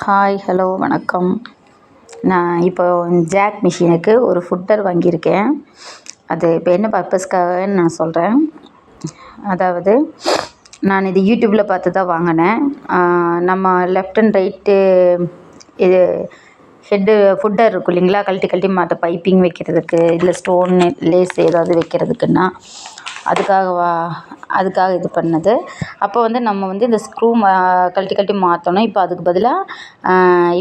Hi, hello, வணக்கம். நான் இப்போ ஜாக் மிஷினுக்கு ஒரு ஃபுட்டர் வாங்கியிருக்கேன். அது இப்போ என்ன பர்பஸ்க்காகன்னு நான் சொல்கிறேன். அதாவது நான் இது யூடியூப்பில் பார்த்து தான் வாங்கினேன். நம்ம லெஃப்ட் அண்ட் ரைட்டு இது ஹெட்டு ஃபுட்டர் இருக்கும் இல்லைங்களா, கழட்டி கழட்டி மற்ற பைப்பிங் வைக்கிறதுக்கு, இல்லை ஸ்டோன் லேஸ் ஏதாவது வைக்கிறதுக்குன்னா அதுக்காக இது பண்ணது. அப்போ வந்து நம்ம வந்து இந்த ஸ்க்ரூ கழட்டி கழட்டி மாற்றணும். இப்போ அதுக்கு பதிலாக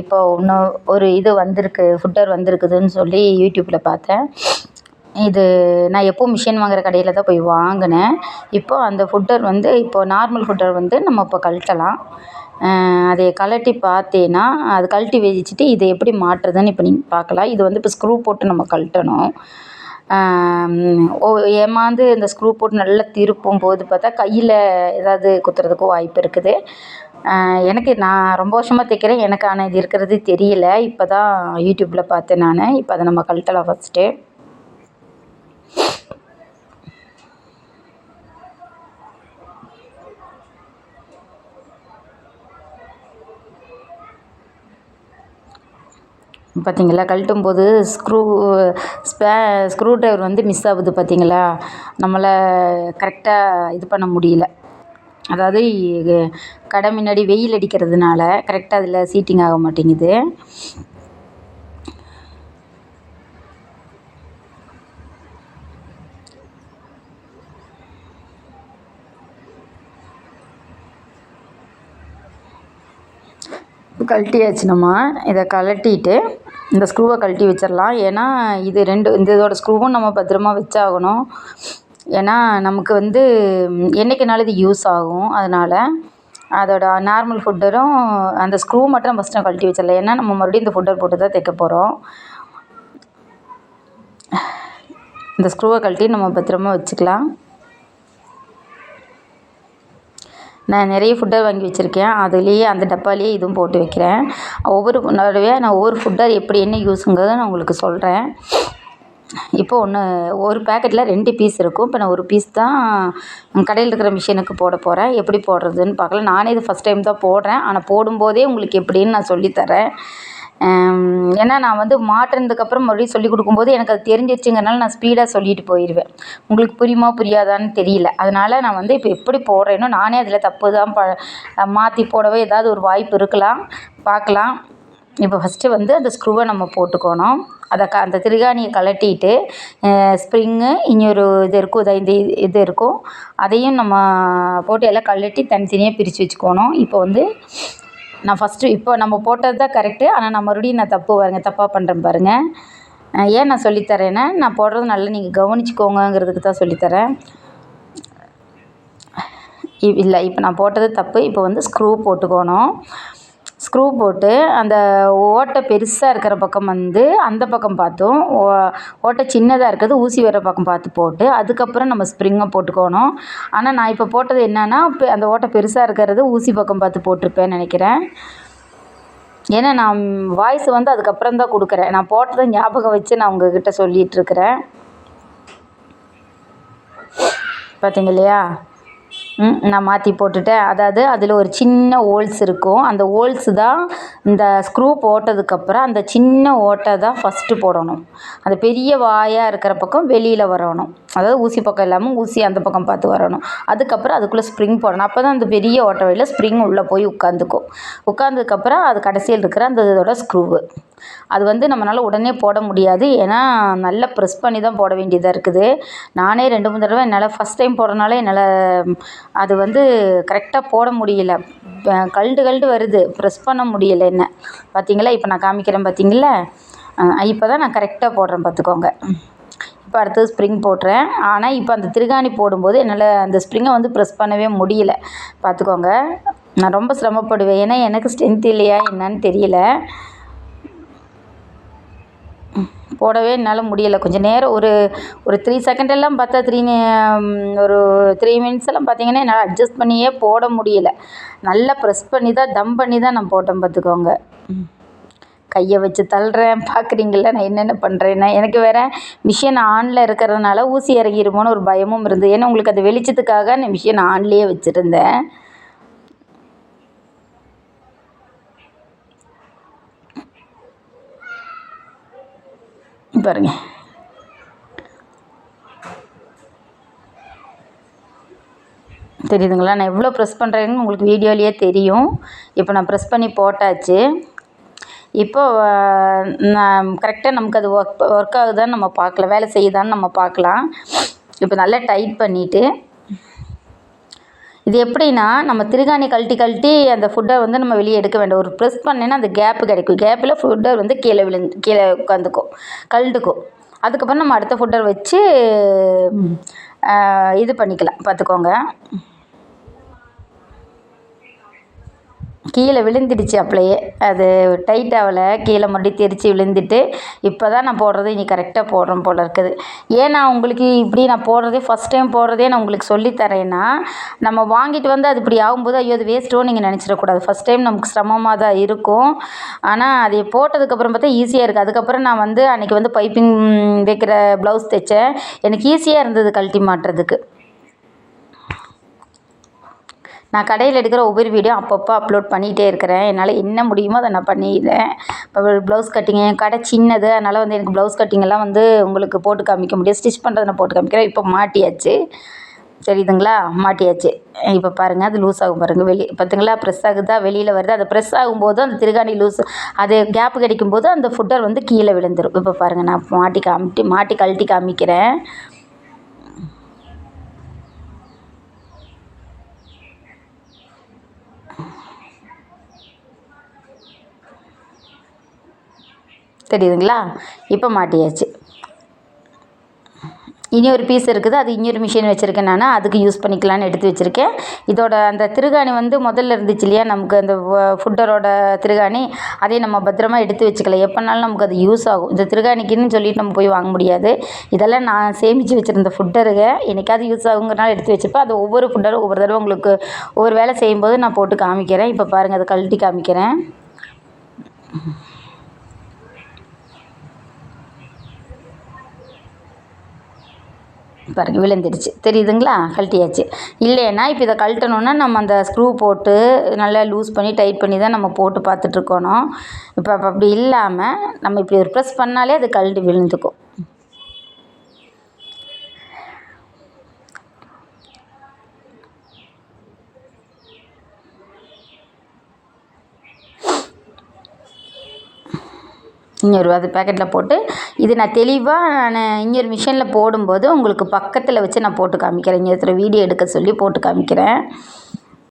இப்போ இன்னும் ஒரு இது வந்திருக்கு, ஃபுட்டர் வந்திருக்குதுன்னு சொல்லி யூடியூப்பில் பார்த்தேன். இது நான் எப்போவும் மிஷின் வாங்குகிற கடையில் தான் போய் வாங்கினேன். இப்போது அந்த ஃபுட்டர் வந்து இப்போது நார்மல் ஃபுட்டர் வந்து நம்ம இப்போ கழட்டலாம். அதை கழட்டி பார்த்தேன்னா அது கழட்டி வச்சுட்டு இதை எப்படி மாட்டுறதுன்னு இப்போ நீங்கள் பார்க்கலாம். இது வந்து இப்போ ஸ்க்ரூ போட்டு நம்ம கழட்டணும். ஏமாந்து இந்த ஸ்க்ரூ போட்டு நல்லா திருப்பும் போது பார்த்தா கையில் ஏதாவது குத்துறதுக்கும் வாய்ப்பு இருக்குது. நான் ரொம்ப வருஷமாக தைக்கிறேன். எனக்கு ஆனால் இது இருக்கிறது தெரியல. இப்போ தான் யூடியூப்பில் பார்த்தேன் நான். இப்போ அதை நம்ம கழட்டலாம் ஃபஸ்ட்டு. பார்த்தீங்களா, கழட்டும் போது ஸ்க்ரூ ட்ரைவர் வந்து மிஸ் ஆகுது. பார்த்தீங்களா, நம்மளால் கரெக்டாக இது பண்ண முடியல. அதாவது கடை முன்னாடி வெயில் அடிக்கிறதுனால கரெக்டாக அதில் சீட்டிங் ஆக மாட்டேங்குது. கழட்டியாச்சு. நம்ம இதை கழட்டிட்டு இந்த ஸ்க்ரூவை கழட்டி வச்சிடலாம். ஏன்னா இதோட ஸ்க்ரூவும் நம்ம பத்திரமா வச்சாகணும். ஏன்னா நமக்கு வந்து என்றைக்குனாலும் இது யூஸ் ஆகும். அதனால் அதோட நார்மல் ஃபுட்டரும் அந்த ஸ்க்ரூ மட்டும் ஃபஸ்ட்டு கழட்டி வச்சிடலாம். ஏன்னா நம்ம மறுபடியும் இந்த ஃபுட்டர் போட்டு தான் தைக்க போகிறோம். இந்த ஸ்க்ரூவை கழட்டி நம்ம பத்திரமா வச்சுக்கலாம். நான் நிறைய ஃபுட்டர் வாங்கி வச்சுருக்கேன். அதுலேயே அந்த டப்பாலேயே இதுவும் போட்டு வைக்கிறேன். ஒவ்வொரு ஃபுட்டர் எப்படி என்ன யூஸுங்கிறத நான் உங்களுக்கு சொல்கிறேன். இப்போ ஒரு பேக்கெட்டில் 2 பீஸ் இருக்கும். இப்போ நான் ஒரு பீஸ் தான் கடையில் இருக்கிற மிஷினுக்கு போட போகிறேன். எப்படி போடுறதுன்னு பார்க்கலாம். நானே இது ஃபஸ்ட் டைம் தான் போடுறேன். ஆனால் போடும்போதே உங்களுக்கு எப்படின்னு நான் சொல்லித்தரேன். ஏன்னா நான் வந்து மாட்டினதுக்கப்புறம் மறுபடியும் சொல்லிக் கொடுக்கும்போது எனக்கு அது தெரிஞ்சிருச்சுங்கிறனால நான் ஸ்பீடாக சொல்லிட்டு போயிடுவேன். உங்களுக்கு புரியுமா புரியாதான்னு தெரியல. அதனால் நான் வந்து இப்போ எப்படி போடுறேனோ நானே அதில் தப்பு தான் மாற்றி போடவே ஏதாவது ஒரு வாய்ப்பு இருக்கலாம். பார்க்கலாம். இப்போ ஃபஸ்ட்டு வந்து அந்த ஸ்க்ரூவை நம்ம போட்டுக்கணும். அந்த திருகாணியை கழட்டிட்டு ஸ்ப்ரிங்கு இன்னொரு இது இருக்கும், இந்த இது இருக்கும், அதையும் நம்ம போட்டு எல்லாம் கழட்டி தனித்தனியாக பிரித்து வச்சுக்கணும். இப்போ வந்து நான் ஃபஸ்ட்டு இப்போ நம்ம போட்டது தான் கரெக்டு. ஆனால் நான் மறுபடியும் தப்பாக பண்ணுறேன் பாருங்கள். ஏன் நான் சொல்லித்தரேன்னா நான் போடுறது நல்லா நீங்கள் கவனிச்சுக்கோங்கங்கிறதுக்கு தான் சொல்லித்தரேன். இல்லை, இப்போ நான் போட்டது தப்பு. இப்போ வந்து ஸ்க்ரூ போட்டுக்கணும். ஸ்க்ரூ போட்டு அந்த ஓட்டை பெருசாக இருக்கிற பக்கம் வந்து அந்த பக்கம் பார்த்தும், ஓட்டை சின்னதாக இருக்கிறது ஊசி வர பக்கம் பார்த்து போட்டு அதுக்கப்புறம் நம்ம ஸ்ப்ரிங்கை போட்டுக்கணும். ஆனால் நான் இப்போ போட்டது என்னென்னா அந்த ஓட்டை பெருசாக இருக்கிறது ஊசி பக்கம் பார்த்து போட்டிருப்பேன்னு நினைக்கிறேன். ஏன்னா நான் வாய்ஸ் வந்து அதுக்கப்புறம் தான் கொடுக்குறேன். நான் போட்டதை ஞாபகம் வச்சு நான் உங்ககிட்ட சொல்லிகிட்ருக்கிறேன். பார்த்தீங்க இல்லையா, நான் மாற்றி போட்டுட்டேன். அதாவது அதில் ஒரு சின்ன ஹோல்ஸ் இருக்கும். அந்த ஹோல்ஸு தான் இந்த ஸ்க்ரூ போட்டதுக்கப்புறம் அந்த சின்ன ஓட்டை தான் ஃபஸ்ட்டு போடணும். அந்த பெரிய வாயாக இருக்கிற பக்கம் வெளியில் வரணும். அதாவது ஊசி பக்கம் இல்லாமல் ஊசி அந்த பக்கம் பார்த்து வரணும். அதுக்கப்புறம் அதுக்குள்ளே ஸ்ப்ரிங் போடணும். அப்போ தான் அந்த பெரிய ஓட்டை வழியில் ஸ்ப்ரிங் உள்ளே போய் உட்காந்துக்கும். உட்காந்ததுக்கப்புறம் அது கடைசியில் இருக்கிற அந்த இதோட ஸ்க்ரூவு அது வந்து நம்மளால் உடனே போட முடியாது. ஏன்னா நல்லா ப்ரெஸ் பண்ணி தான் போட வேண்டியதாக இருக்குது. நானே 2-3 தடவை என்னால் ஃபஸ்ட் டைம் போடுறதுனால என்னால் அது வந்து கரெக்டாக போட முடியல. கழண்டு வருது, ப்ரெஸ் பண்ண முடியலை என்ன. பார்த்தீங்களா, இப்போ நான் காமிக்கிறேன் பார்த்தீங்களா. இப்போ தான் நான் கரெக்டாக போடுறேன் பார்த்துக்கோங்க. இப்போ அடுத்தது ஸ்ப்ரிங் போட்டுறேன். ஆனால் இப்போ அந்த திருகாணி போடும்போது என்னால் அந்த ஸ்ப்ரிங்கை வந்து ப்ரெஸ் பண்ணவே முடியல. பார்த்துக்கோங்க, நான் ரொம்ப சிரமப்படுவேன். ஏன்னா எனக்கு ஸ்ட்ரென்த் இல்லையா என்னன்னு தெரியல, போடவே என்னால் முடியலை. கொஞ்சம் நேரம் ஒரு 3 செகண்டெல்லாம் பார்த்தா ஒரு 3 மினிட்ஸ் எல்லாம் பார்த்தீங்கன்னா என்னால் அட்ஜஸ்ட் பண்ணியே போட முடியலை. நல்லா ப்ரெஸ் பண்ணி தான் தம் பண்ணி தான் நான் போட்டேன் பார்த்துக்கோங்க. கையை வச்சு தள்ளுறேன், பார்க்குறீங்களா நான் என்னென்ன பண்ணுறேன்னா. எனக்கு வேறு மிஷின் ஆனில் இருக்கிறதுனால ஊசி இறங்கிருமோன்னு ஒரு பயமும் இருந்தது. ஏன்னா உங்களுக்கு அது வெளிச்சத்துக்காக நான் மிஷின் ஆன்லேயே வச்சுருந்தேன். பாருங்கள். தெரியுதுங்களா? நான் எவ்வளோ ப்ரெஸ் பண்ணுறேன்னு உங்களுக்கு வீடியோலேயே தெரியும். இப்போ நான் ப்ரெஸ் பண்ணி போட்டாச்சு. இப்போ நான் கரெக்டாக நமக்கு அது ஒர்க் ஆகுதான்னு நம்ம பார்க்கலாம், வேலை செய்யுதான்னு நம்ம பார்க்கலாம். இப்போ நல்லா டைட் பண்ணிவிட்டு, இது எப்படின்னா நம்ம திருகாணி கழட்டி அந்த ஃபுட்டை வந்து நம்ம வெளியே எடுக்க வேண்டாம். ஒரு ப்ரெஸ் பண்ணேன்னா அந்த கேப்பு கிடைக்கும். கேப்பில் ஃபுட்டர் வந்து கீழே உட்காந்துக்கும், கழண்டுக்கும். அதுக்கப்புறம் நம்ம அடுத்த ஃபுட்டர் வச்சு இது பண்ணிக்கலாம், பார்த்துக்கோங்க. கீழே விழுந்துடுச்சு அப்படியே, அது டைட் ஆகலை, கீழே மறுபடியும் தெரித்து விழுந்துட்டு இப்போ தான் நான் போடுறது இனி கரெக்டாக போடுறேன் போல் இருக்குது. ஏன் நான் உங்களுக்கு இப்படி நான் போடுறதே ஃபஸ்ட் டைம் போடுறதே நான் உங்களுக்கு சொல்லித்தரேன்னா, நம்ம வாங்கிட்டு வந்து அது இப்படி ஆகும்போது ஐயோ அது வேஸ்ட்டோன்னு நீங்கள் நினச்சிடக்கூடாது. ஃபஸ்ட் டைம் நமக்கு சிரமமாக தான் இருக்கும். ஆனால் அதை போட்டதுக்கப்புறம் பார்த்தா ஈஸியாக இருக்குது. அதுக்கப்புறம் நான் வந்து அன்றைக்கி வந்து பைப்பிங் வைக்கிற ப்ளவுஸ் தைச்சேன். எனக்கு ஈஸியாக இருந்தது கழட்டி மாட்டுறதுக்கு. நான் கடையில் எடுக்கிற ஒவ்வொரு வீடியோ அப்பப்போ அப்லோட் பண்ணிகிட்டே இருக்கிறேன். என்னால் என்ன முடியுமோ அதை நான் பண்ணிடுறேன். இப்போ ப்ளவுஸ் கட்டிங்கு, என் கடை சின்னது, அதனால் வந்து எனக்கு ப்ளவுஸ் கட்டிங்கெல்லாம் வந்து உங்களுக்கு போட்டு காமிக்க முடியாது. ஸ்டிச் பண்ணுறதை நான் போட்டு காமிக்கிறேன். இப்போ மாட்டியாச்சு, தெரியுதுங்களா? மாட்டியாச்சு. இப்போ பாருங்கள், அது லூஸ் ஆகும் பாருங்கள். பார்த்திங்களா? ப்ரெஸ் ஆகுதா, வெளியில் வருது. அது ப்ரெஸ் ஆகும்போது அந்த திருகாணி லூஸ், அது கேப்பு கிடைக்கும்போது அந்த ஃபுட்டர் வந்து கீழே விழுந்துடும். இப்போ பாருங்கள், நான் மாட்டி கழட்டி காமிக்கிறேன். தெரியுதுங்களா? இப்போ மாட்டியாச்சு. இனி ஒரு பீஸ் இருக்குது, அது இன்னொரு மிஷின் வச்சுருக்கேன் நான், அதுக்கு யூஸ் பண்ணிக்கலான்னு எடுத்து வச்சுருக்கேன். இதோட அந்த திருகாணி வந்து முதல்ல இருந்துச்சு இல்லையா, நமக்கு அந்த ஃபுட்டரோட திருகாணி, அதை நம்ம பத்திரமா எடுத்து வச்சுக்கலாம். எப்போனாலும் நமக்கு அது யூஸ் ஆகும். இந்த திருகாணிக்குன்னு சொல்லிட்டு நம்ம போய் வாங்க முடியாது. இதெல்லாம் நான் சேமித்து வச்சுருந்த ஃபுட்டருங்க, என்னைக்காவது யூஸ் ஆகுங்கிறனால எடுத்து வச்சுருப்பேன். அது ஒவ்வொரு ஃபுட்டரும் ஒவ்வொரு தடவை உங்களுக்கு ஒவ்வொரு வேலை செய்யும்போது நான் போட்டு காமிக்கிறேன். இப்போ பாருங்கள், அதை கழட்டி காமிக்கிறேன். பாருங்கள், விழுந்துடுச்சு. தெரியுதுங்களா? கழட்டியாச்சு. இல்லைன்னா இப்போ இதை கழட்டணுன்னா நம்ம அந்த ஸ்க்ரூ போட்டு நல்லா லூஸ் பண்ணி டைட் பண்ணி தான் நம்ம போட்டு பார்த்துட்ருக்கணும். இப்போ அப்படி இல்லாமல் நம்ம இப்படி ஒரு ப்ரெஸ் பண்ணாலே அது கழட்டி விழுந்துக்கும். இன்னொரு அது பேக்கெட்டில் போட்டு, இது நான் தெளிவாக இன்னொரு மிஷினில் போடும்போது உங்களுக்கு பக்கத்தில் வச்சு நான் போட்டு காமிக்கிறேன். இன்னொருத்தர் வீடியோ எடுக்க சொல்லி போட்டு காமிக்கிறேன்.